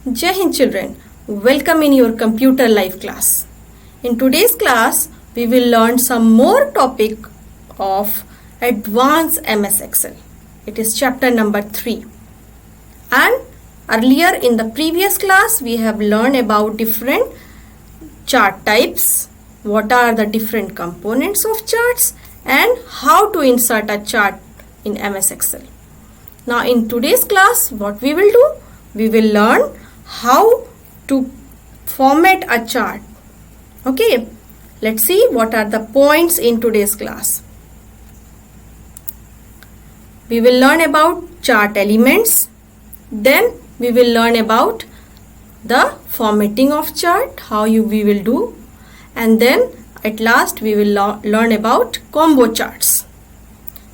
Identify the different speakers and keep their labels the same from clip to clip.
Speaker 1: Jai Hind children, welcome in your computer life class. In today's class, we will learn some more topic of Advanced MS Excel. It is chapter number 3. And earlier in the previous class, we have learned about different chart types, what are the different components of charts and how to insert a chart in MS Excel. Now in today's class, what we will do? We will learn how to format a chart. Okay, let's see what are the points in today's class. We will learn about chart elements, then we will learn about the formatting of chart, how we will do, and then at last we will learn about combo charts.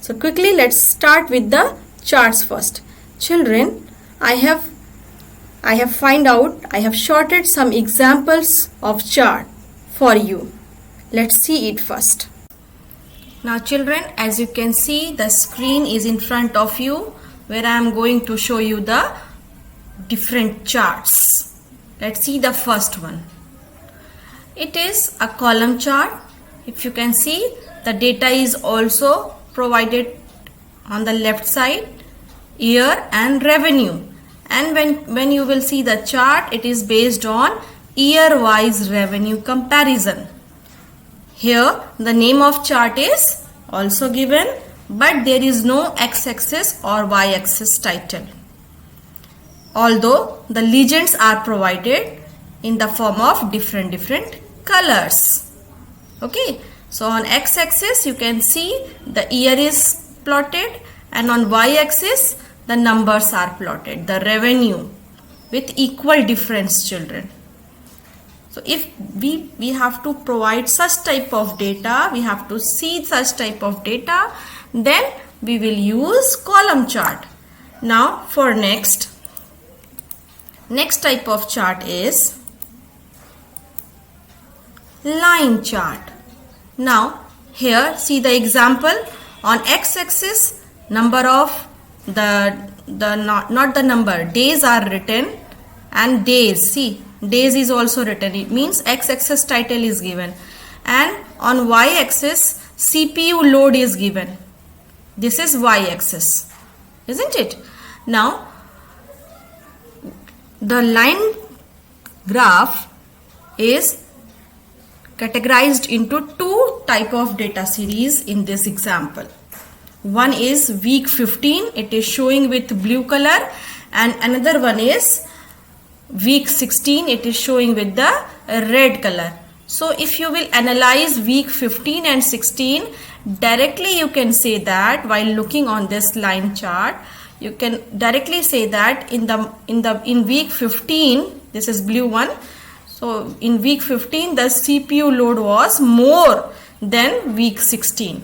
Speaker 1: So quickly let's start with the charts first. Children, I have shorted some examples of chart for you. Let's see it first. Now children, as you can see, the screen is in front of you where I am going to show you the different charts. Let's see the first one. It is a column chart. If you can see, the data is also provided on the left side, year and revenue. And when you will see the chart, it is based on year-wise revenue comparison. Here the name of chart is also given, but there is no x-axis or y-axis title. Although the legends are provided in the form of different colors. Okay, so on x-axis you can see the year is plotted, and on y-axis the numbers are plotted, the revenue with equal difference, children. So if we have to provide such type of data, we have to see such type of data, then we will use column chart. Now for next type of chart is line chart. Now here see the example. On x-axis number of not the number, days are written, and days, see, days is also written. It means x-axis title is given, and on y-axis CPU load is given. This is y-axis, isn't it? Now the line graph is categorized into two type of data series in this example. One is week 15, it is showing with blue color, and another one is week 16, it is showing with the red color. So if you will analyze week 15 and 16, directly you can say that while looking on this line chart, you can directly say that in week 15, this is blue one, so in week 15 the CPU load was more than week 16.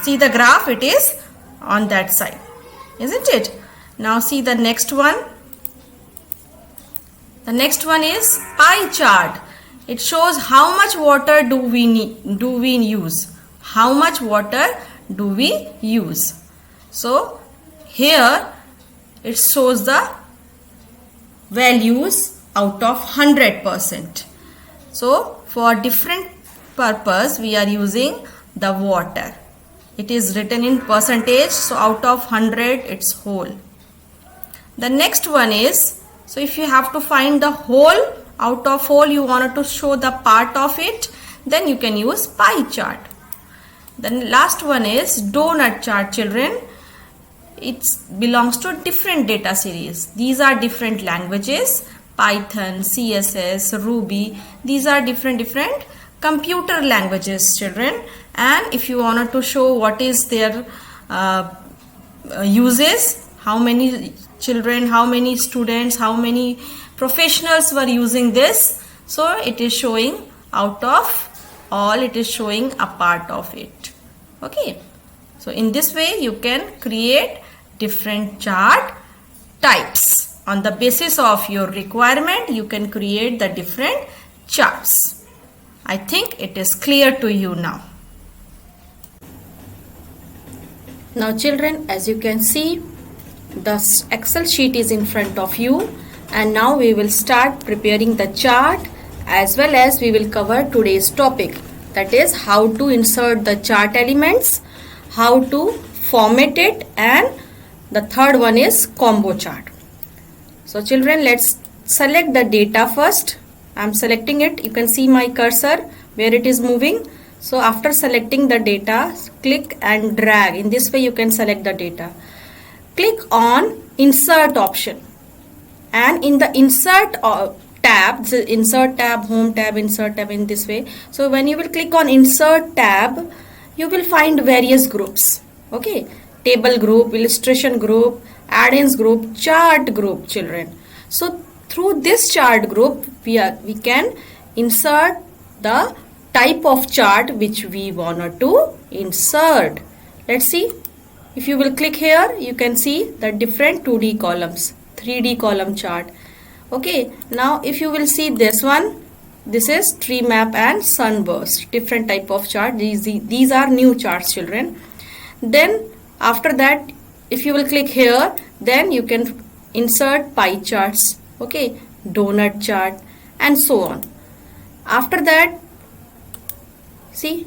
Speaker 1: See the graph, it is on that side, isn't it? Now see the next one. The next one is pie chart. It shows how much water do we use. How much water do we use? So here it shows the values out of 100%. So for different purpose we are using the water. It is written in percentage, so out of 100 it's whole. The next one is, so if you have to find the whole, out of whole you wanted to show the part of it, then you can use pie chart. Then last one is donut chart, children. It belongs to different data series. These are different languages, Python, CSS, Ruby. These are different computer languages, children. And if you wanted to show what is their uses, how many children, how many students, how many professionals were using this, so it is showing out of all, it is showing a part of it. Okay, so in this way you can create different chart types. On the basis of your requirement, you can create the different charts. I think it is clear to you now. Now children, as you can see, the Excel sheet is in front of you and now we will start preparing the chart, as well as we will cover today's topic, that is how to insert the chart elements, how to format it, and the third one is combo chart. So children, let's select the data first. I am selecting it. You can see my cursor where it is moving. So after selecting the data, click and drag. In this way you can select the data. Click on insert option, and in the insert tab, insert tab, home tab, insert tab, in this way. So when you will click on insert tab, you will find various groups. Okay, table group, illustration group, add-ins group, chart group, children. So through this chart group we can insert the type of chart which we wanted to insert. Let's see. If you will click here, you can see the different 2D columns, 3D column chart. Okay, now if you will see this one, this is tree map and sunburst, different type of chart. These are new charts, children. Then after that, if you will click here, then you can insert pie charts, okay, donut chart, and so on. After that, see,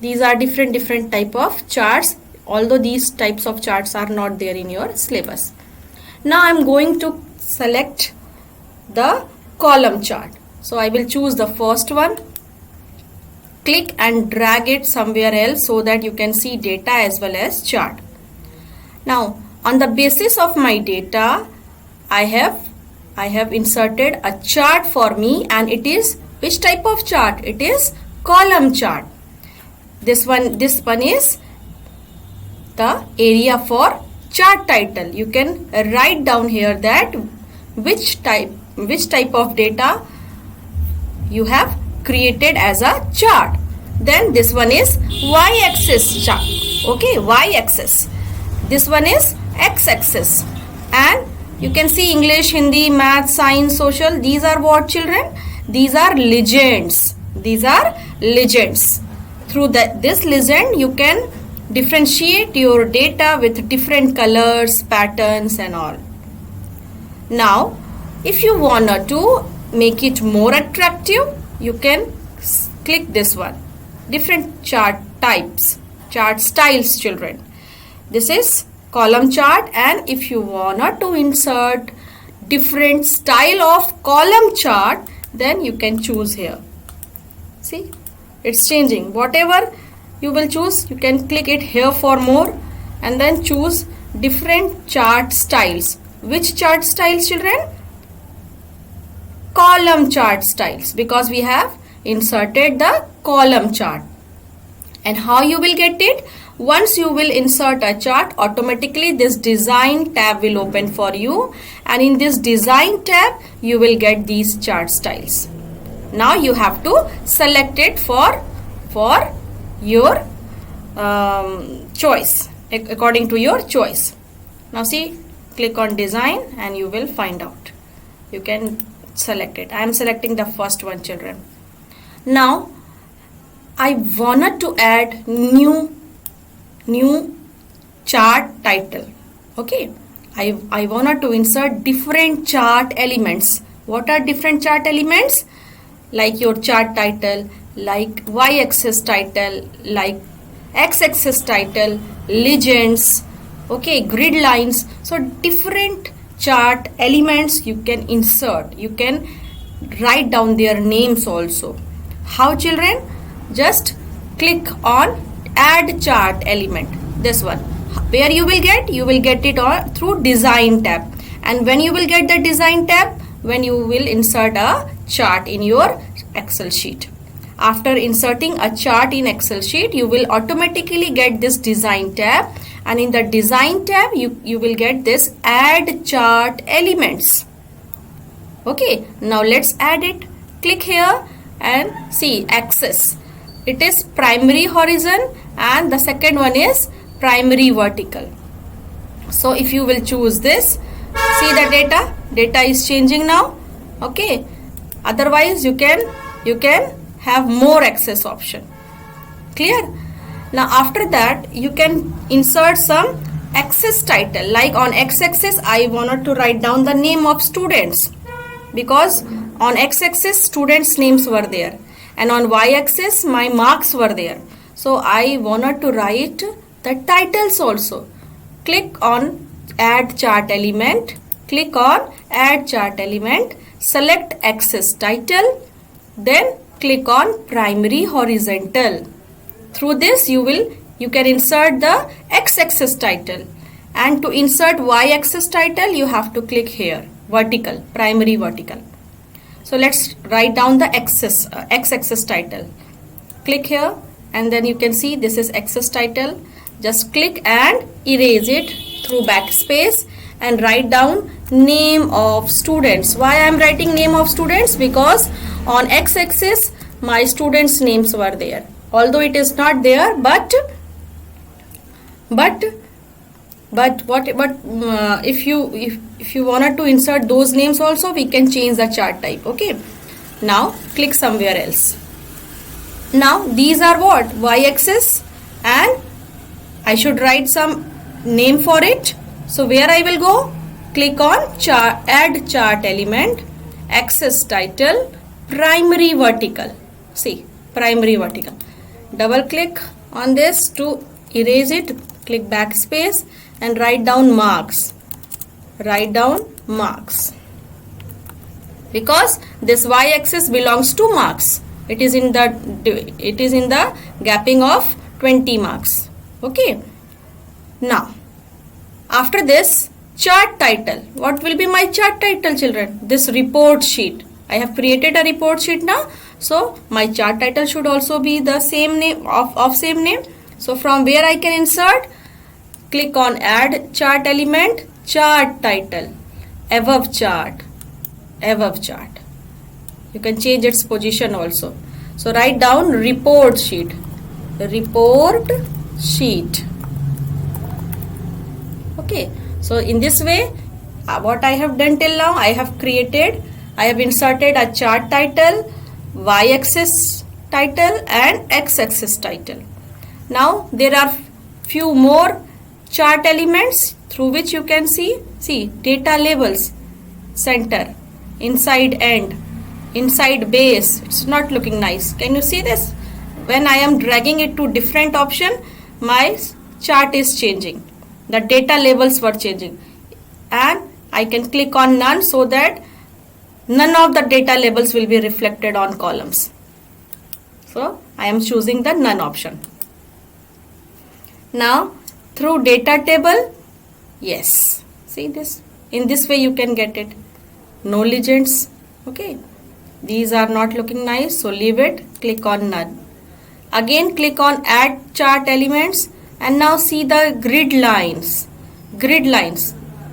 Speaker 1: these are different type of charts, although these types of charts are not there in your syllabus. Now I am going to select the column chart. So I will choose the first one, click and drag it somewhere else so that you can see data as well as chart. Now on the basis of my data, I have inserted a chart for me, and it is which type of chart? It is column chart. This one is the area for chart title. You can write down here that which type of data you have created as a chart. Then this one is y-axis chart. Okay, y-axis. This one is x-axis, and you can see English, Hindi, Math, Science, Social. These are what, children? These are legends. These are legends. Through this legend, you can differentiate your data with different colors, patterns, and all. Now, if you want to make it more attractive, you can click this one. Different chart types, chart styles, children. This is column chart, and if you want to insert different style of column chart, then you can choose here. See, it's changing. Whatever you will choose, you can click it here for more, and then choose different chart styles. Which chart styles, children? Column chart styles, because we have inserted the column chart. And how you will get it? Once you will insert a chart, automatically this design tab will open for you, and in this design tab you will get these chart styles. Now you have to select it for your choice, according to your choice. Now see, click on design and you will find out. You can select it. I am selecting the first one, children. Now I wanted to add new chart title. Okay, I wanted to insert different chart elements. What are different chart elements? Like your chart title, like y-axis title, like x-axis title, legends, okay, grid lines. So different chart elements you can insert. You can write down their names also. How, children? Just click on add chart element, this one. Where you will get it all through design tab. And when you will get the design tab, when you will insert a chart in your Excel sheet. After inserting a chart in Excel sheet, you will automatically get this design tab, and in the design tab you will get this add chart elements. Okay, now let's add it. Click here and see axis. It is primary horizon and the second one is primary vertical. So if you will choose this, see the data is changing now. Okay, otherwise you can have more access option. Clear? Now after that you can insert some axis title, like on x-axis I wanted to write down the name of students, because on x-axis students' names were there and on y-axis my marks were there. So I wanted to write the titles also. Click on add chart element, click on add chart element, select axis title, then click on primary horizontal. Through this you can insert the x-axis title, and to insert y-axis title you have to click here, vertical, primary vertical. So let's write down the x-axis title. Click here and then you can see this is axis title. Just click and erase it through backspace and write down name of students. Why I am writing name of students? Because on x-axis my students' names were there. Although it is not there, but if you wanted to insert those names also, we can change the chart type. Okay. Now click somewhere else. Now these are what? Y-axis, and I should write some name for it. So where I will go? Click on add chart element, axis title, primary vertical. See, primary vertical. Double click on this to erase it. Click backspace and write down marks. Write down marks. Because this y-axis belongs to marks. It is in the gapping of 20 marks. Okay. Now, after this, chart title. What will be my chart title, children? This report sheet. I have created a report sheet now. So my chart title should also be the same name of same name. So from where I can insert? Click on add chart element, chart title, above chart. You can change its position also. So write down report sheet. Report sheet. Okay. So in this way, what I have done till now, I have inserted a chart title, y-axis title and x-axis title. Now there are few more chart elements through which you can see data labels, center, inside end, inside base. It's not looking nice. Can you see this? When I am dragging it to different option, my chart is changing. The data labels were changing, and I can click on none so that none of the data labels will be reflected on columns. So I am choosing the none option. Now through data table, yes, see this, in this way you can get it. No legends. Okay, these are not looking nice, so leave it. Click on none. Again click on add chart elements, and now see the grid lines.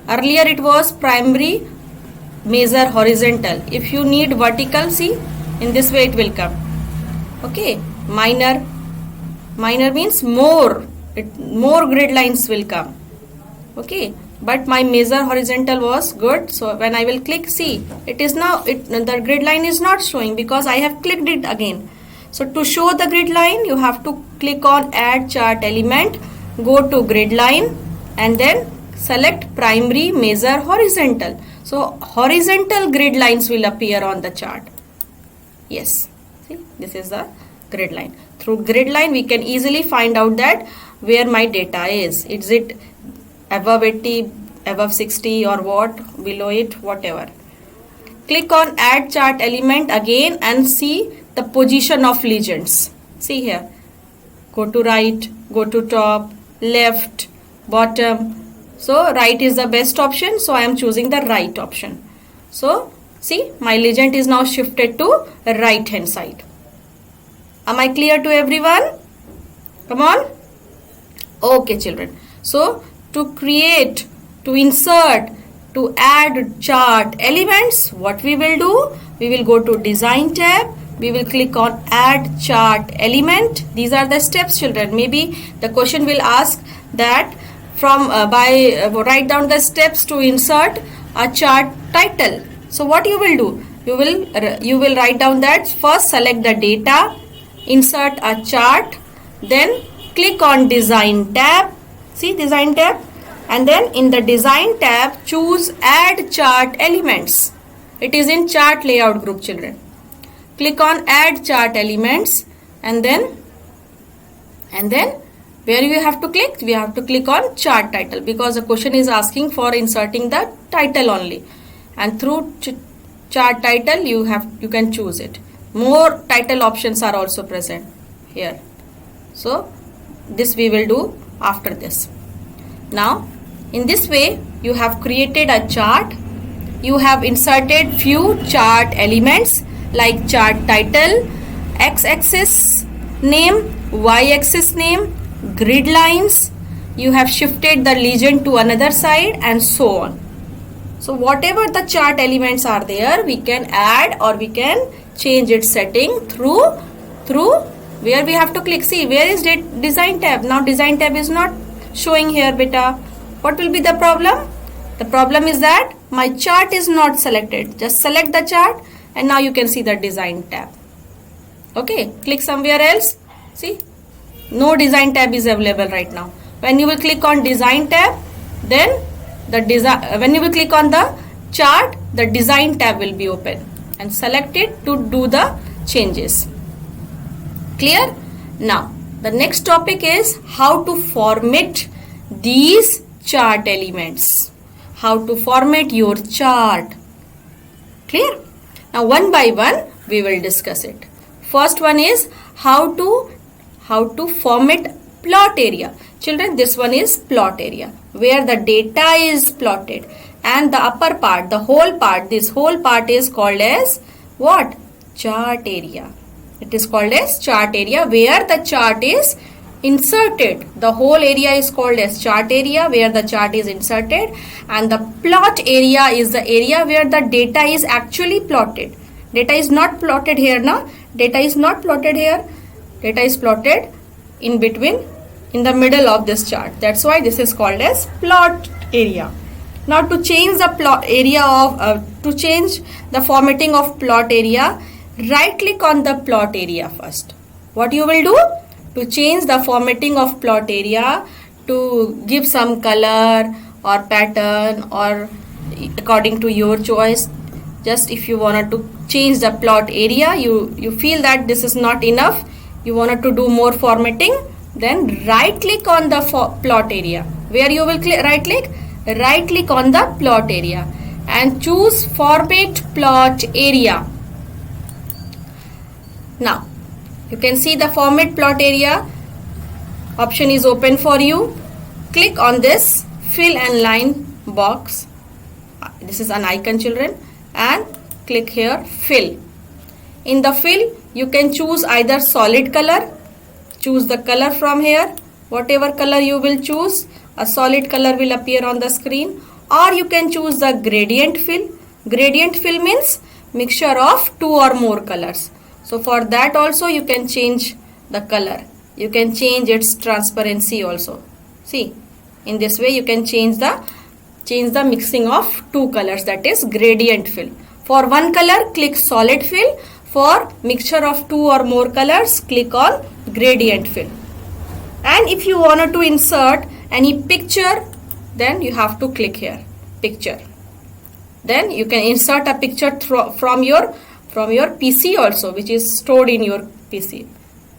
Speaker 1: Earlier it was primary, major, horizontal. If you need vertical, see, in this way it will come. Okay, minor means more grid lines will come. Okay, but my major horizontal was good. So when I will click, see, it is now the grid line is not showing because I have clicked it again. So to show the grid line, you have to click on add chart element, go to grid line, and then select primary, major, horizontal. So horizontal grid lines will appear on the chart. Yes, see, this is the grid line. Through grid line we can easily find out that where my data is. Is it above 80, above 60, or what, below it, whatever. Click on add chart element again and see the position of legends. See here, go to right, go to top, left, bottom. So right is the best option, so I am choosing the right option. So see, my legend is now shifted to right hand side. Am I clear to everyone? Come on. Okay, children. So to create, to insert, to add chart elements, what we will do? We will go to design tab. We will click on add chart element. These are the steps, children. Maybe the question will ask that from write down the steps to insert a chart title. So what you will do? You will write down that first select the data, insert a chart, then click on design tab. See, design tab, and then in the design tab choose add chart elements. It is in chart layout group, children. Click on add chart elements, and then where you have to click? We have to click on chart title, because the question is asking for inserting the title only, and through chart title you can choose it. More title options are also present here. So this we will do after this. Now in this way you have created a chart. You have inserted few chart elements like chart title, x-axis name, y-axis name, grid lines. You have shifted the legend to another side, and so on. So whatever the chart elements are there, we can add or we can change its setting through where we have to click. See, where is design tab? Now design tab is not showing here, beta. What will be the problem? The problem is that my chart is not selected. Just select the chart, and now you can see the design tab. Okay, click somewhere else. See, no design tab is available right now. When you will click on design tab, then when you will click on the chart, the design tab will be open, and select it to do the changes. Clear? Now the next topic is how to format these chart elements. How to format your chart. Clear? Now one by one we will discuss it. First one is how to format plot area. Children, this one is plot area, where the data is plotted, and the upper part, the whole part, this whole part is called as what? Chart area. It is called as chart area, where the chart is inserted. The whole area is called as chart area, where the chart is inserted, and the plot area is the area where the data is actually plotted. Data is not plotted here now. Data is not plotted here. Data is plotted in between, in the middle of this chart. That's why this is called as plot area. Now to change the plot area to change the formatting of plot area, right click on the plot area first. What you will do? To change the formatting of plot area, to give some color or pattern, or according to your choice. Just if you wanted to change the plot area, you feel that this is not enough, you wanted to do more formatting, then right click on the plot area. Where you will right click on the plot area and choose format plot area. Now you can see the format plot area option is open for you. Click on this fill and line box. This is an icon, children, and click here fill. In the fill you can choose either solid color. Choose the color from here. Whatever color you will choose, a solid color will appear on the screen, or you can choose the gradient fill. Gradient fill means mixture of two or more colors. So for that also you can change the color. You can change its transparency also. See, in this way you can change the mixing of two colors, that is gradient fill. For one color, click solid fill. For mixture of two or more colors, click on gradient fill. And if you wanted to insert any picture, then you have to click here picture. Then you can insert a picture from your PC also, which is stored in your PC.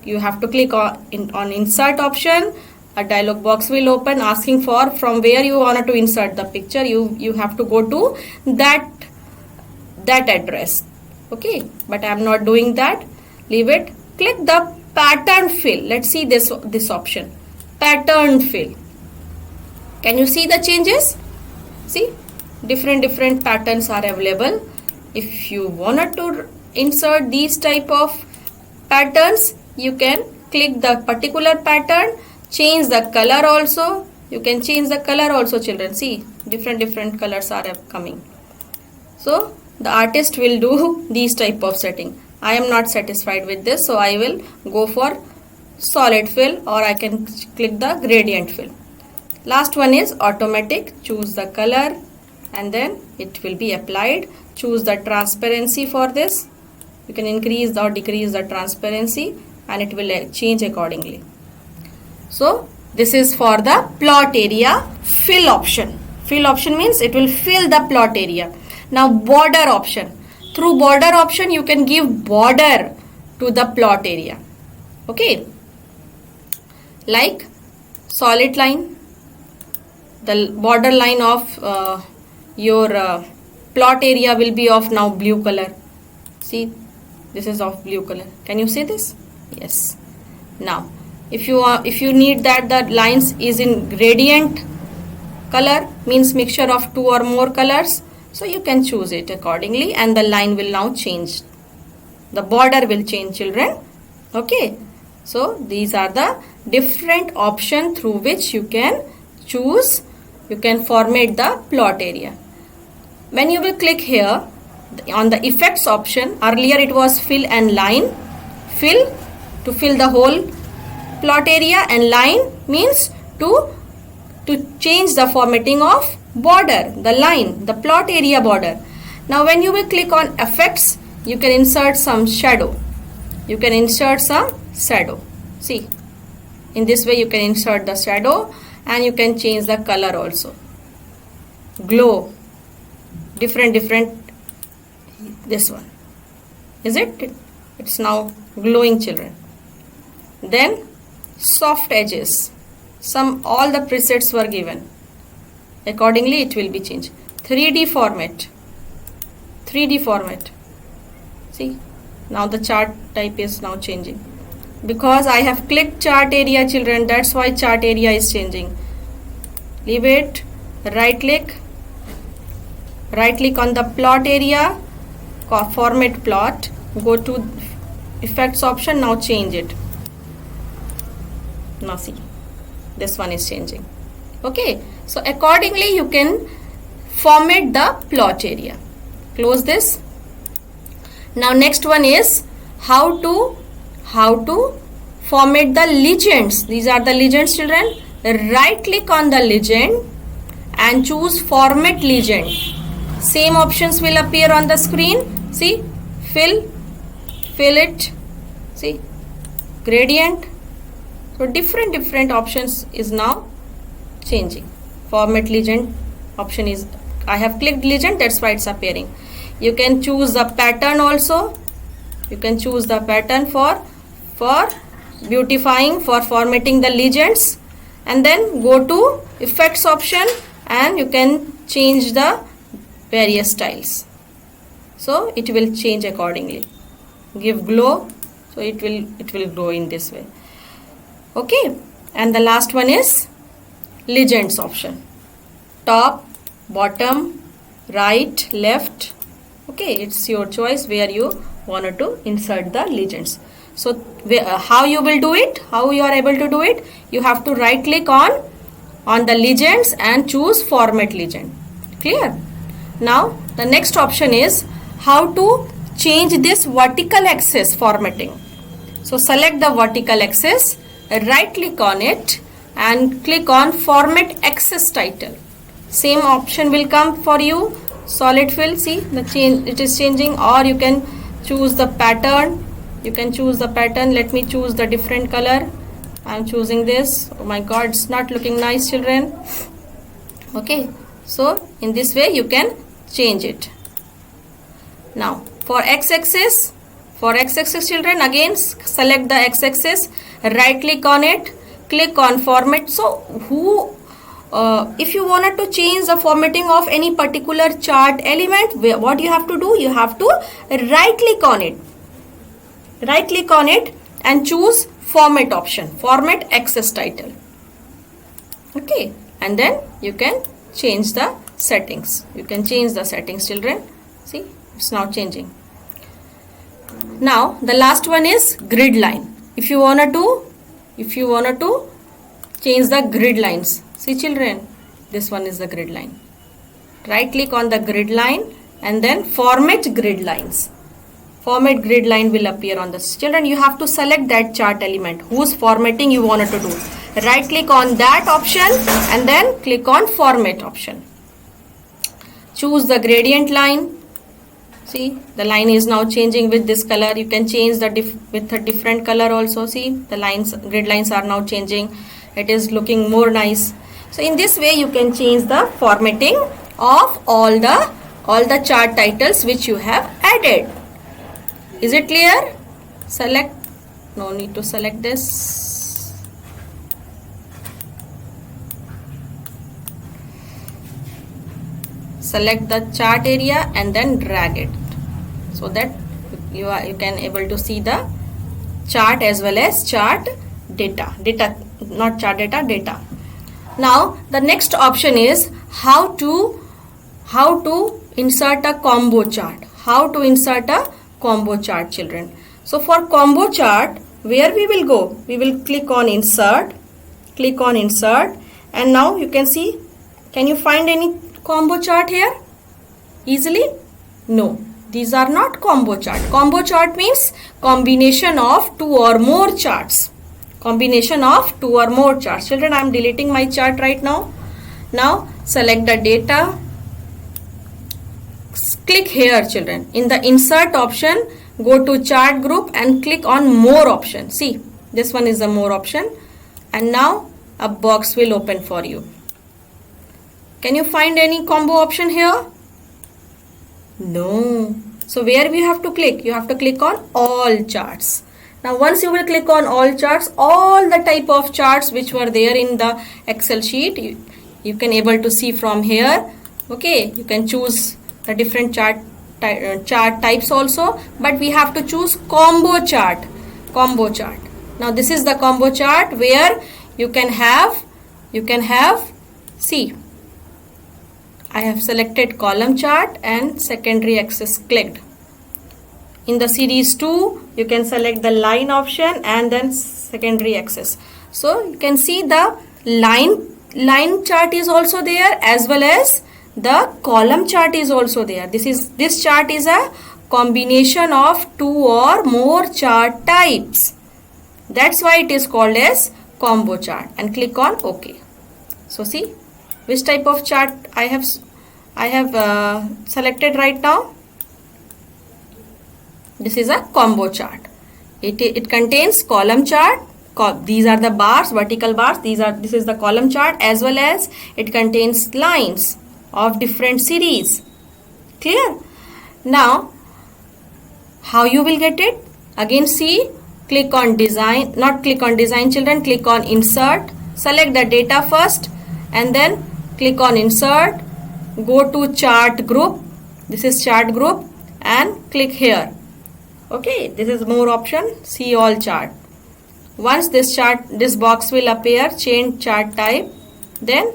Speaker 1: You have to click on insert option. A dialog box will open asking for from where you wanted to insert the picture. You have to go to that address. Okay, but I am not doing that. Leave it. Click the pattern fill. Let's see this option, pattern fill. Can you see the changes? See, different patterns are available. If you wanted to insert these type of patterns, you can click the particular pattern, change the color also. You can change the color also, children. See, different colors are coming. So the artist will do these type of setting. I am not satisfied with this, so I will go for solid fill, or I can click the gradient fill. Last one is automatic. Choose the color and then it will be applied. Choose the transparency for this. You can increase or decrease the transparency and it will change accordingly. So this is for the plot area fill option. Fill option means it will fill the plot area. Now border option. Through border option you can give border to the plot area. Okay, like solid line, the border line of your plot area will be of now blue color. See, this is of blue color. Can you see this? Yes. Now if you need that the lines is in gradient color, means mixture of two or more colors, so you can choose it accordingly, and the line will now change, the border will change, children. Okay, so these are the different options through which you can choose, you can format the plot area. When you will click here on the effects option, earlier it was fill and line. Fill to fill the whole plot area, and line means to change the formatting of border, the line, the plot area border. Now when you will click on effects, you can insert some shadow. You can insert some shadow. See, in this way you can insert the shadow, and you can change the color also. Glow, different, this one. Is it? It's now glowing, children. Then soft edges. All the presets were given. Accordingly it will be changed. 3D format. See, now the chart type is now changing. Because I have clicked chart area, children, that's why chart area is changing. Leave it. Right click on the plot area, format plot, go to effects option, now change it. Now see, this one is changing. Okay, so accordingly you can format the plot area. Close this. Now next one is how to format the legends. These are the legends, children. Right click on the legend and choose format legend. Same options will appear on the screen. See, fill it. See, gradient. So different options is now changing. Format legend option is, I have clicked legend, that's why it's appearing. You can choose the pattern also. You can choose the pattern for beautifying, for formatting the legends, and then go to effects option and you can change the various styles. So it will change accordingly. Give glow, so it will glow in this way. Okay, and the last one is legends option. Top, bottom, right, left. Okay, it's your choice where you wanted to insert the legends. So how you will do it, how you are able to do it, you have to right click on the legends and choose format legend. Clear? Now the next option is how to change this vertical axis formatting. So select the vertical axis, right click on it and click on format axis title. Same option will come for you. Solid fill, see the change, it is changing. Or you can choose the pattern. You can choose the pattern. Let me choose the different color. I am choosing this. Oh my god, it's not looking nice, children. Okay, so in this way you can change it. Now for x-axis, children, again select the x-axis, right click on it, click on format. So if you wanted to change the formatting of any particular chart element, what you have to do, you have to right click on it and choose format option, format axis title. Okay, and then you can change the settings. You can change the settings, children. See, it's now changing. Now the last one is grid line. If you wanted to change the grid lines. See, children, this one is the grid line. Right click on the grid line and then format grid lines. Format grid line will appear on this. Children, you have to select that chart element whose formatting you wanted to do. Right click on that option and then click on format option. Choose the gradient line. See, the line is now changing with this color. You can change the with a different color also. See, the grid lines are now changing. It is looking more nice. So in this way you can change the formatting of all the all the chart titles which you have added. Is it clear? Select, no need to select this. Select the chart area and then drag it so that you can able to see the chart as well as chart data, not chart data. Now the next option is how to insert a combo chart. How to insert a combo chart, children. So for combo chart, where we will go? We will click on insert, and now you can see, can you find any combo chart here easily? No, these are not combo chart. Combo chart means combination of two or more charts. Combination of two or more charts. Children, I am deleting my chart right now. Now select the data. Click here, children. In the insert option, go to chart group and click on more option. See, this one is the more option, and now a box will open for you. Can you find any combo option here? No. So where we have to click? You have to click on all charts. Now once you will click on all charts, all the type of charts which were there in the Excel sheet, you can able to see from here. Okay, you can choose the different chart types also, but we have to choose combo chart. Now this is the combo chart where you can have, see, I have selected column chart and secondary axis clicked. In the series 2, you can select the line option and then secondary axis. So you can see the line chart is also there as well as the column chart is also there. This chart is a combination of two or more chart types. That's why it is called as combo chart, and click on OK. So see which type of chart I have selected right now. This is a combo chart. It contains column chart. These are the bars, vertical bars. This is the column chart, as well as it contains lines of different series. Clear? Now how you will get it? Again, see, click on design, not click on design, children, click on insert, select the data first and then click on insert, go to chart group, this is chart group, and click here. Okay, this is more option, see all chart. Once this box will appear, change chart type, then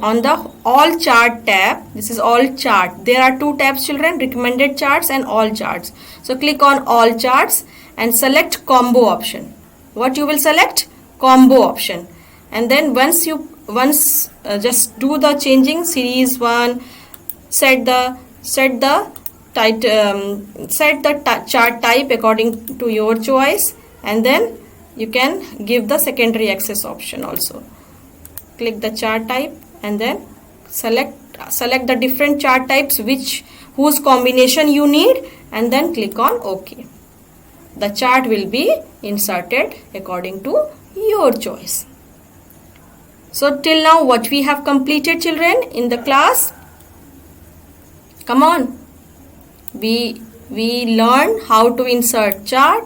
Speaker 1: on the all chart tab, this is all chart. There are two tabs, children, recommended charts and all charts. So click on all charts and select combo option. What you will select? Combo option. And then once just do the changing, series 1, set the chart type according to your choice, and then you can give the secondary axis option also. Click the chart type and then select the different chart types whose combination you need, and then click on OK. The chart will be inserted according to your choice. So till now what we have completed, children, in the class? Come on. We learned how to insert chart.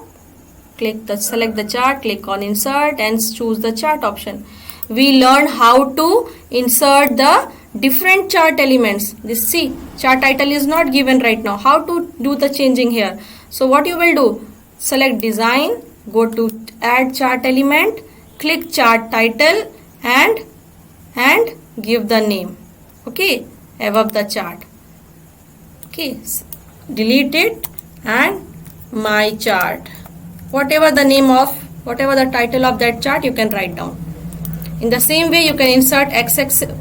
Speaker 1: Select the chart, click on insert and choose the chart option. We learned how to insert the different chart elements. This, see, chart title is not given right now. How to do the changing here? So what you will do? Select design, go to add chart element, click chart title and give the name, okay, above the chart. Okay, delete it and my chart. Whatever the title of that chart, you can write down. In the same way, you can insert x-axis,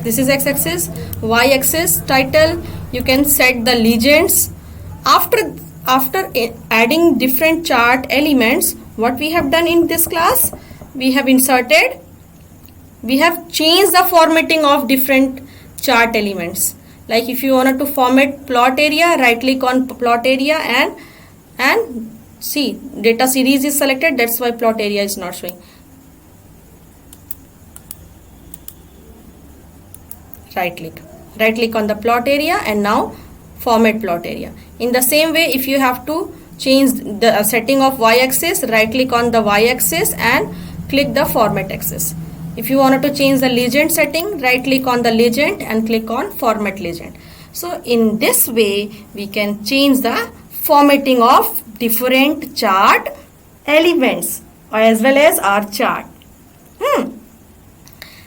Speaker 1: this is x-axis, y-axis title. You can set the legends. After adding different chart elements, what we have done in this class, we have changed the formatting of different chart elements. Like if you wanted to format plot area, right click on plot area and see, data series is selected, that's why plot area is not showing. Right click, Right click on the plot area and now format plot area. In the same way, if you have to change the setting of y-axis, right click on the y-axis and click the format axis. If you wanted to change the legend setting, right click on the legend and click on format legend. So in this way we can change the formatting of different chart elements as well as our chart.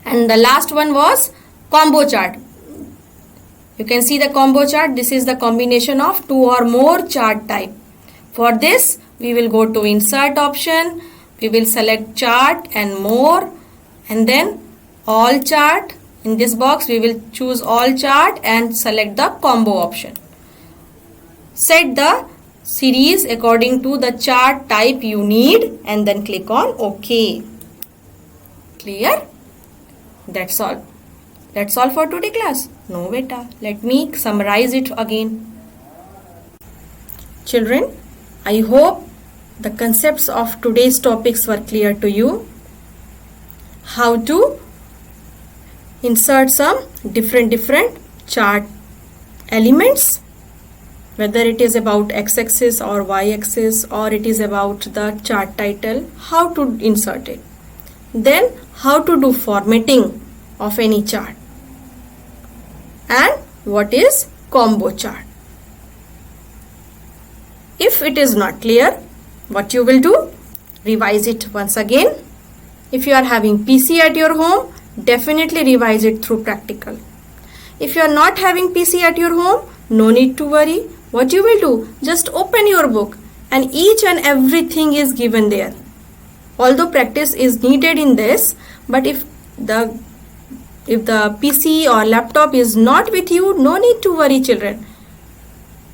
Speaker 1: And the last one was combo chart. You can see the combo chart. This is the combination of two or more chart type. For this, we will go to insert option. We will select chart and more, and then all chart. In this box, we will choose all chart and select the combo option. Set the series according to the chart type you need and then click on OK. Clear? That's all. That's all for today class. No beta. Let me summarize it again. Children, I hope the concepts of today's topics were clear to you. How to insert some different chart elements, whether it is about x-axis or y-axis or it is about the chart title, how to insert it. Then how to do formatting of any chart. And what is combo chart. If it is not clear, what you will do? Revise it once again. If you are having PC at your home, definitely revise it through practical. If you are not having PC at your home, no need to worry. What you will do? Just open your book and each and everything is given there. Although practice is needed in this, but if the PC or laptop is not with you, no need to worry, children.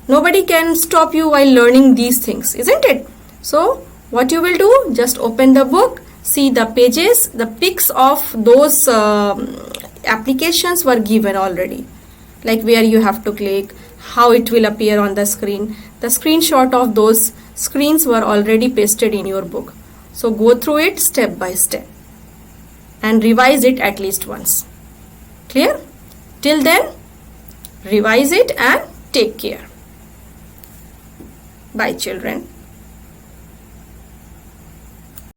Speaker 1: Nobody can stop you while learning these things, isn't it? So what you will do? Just open the book, see the pages, the pics of those applications were given already. Like where you have to click, how it will appear on the screen. The screenshot of those screens were already pasted in your book. So go through it step by step and revise it at least once. Clear? Till then, revise it and take care. Bye, children.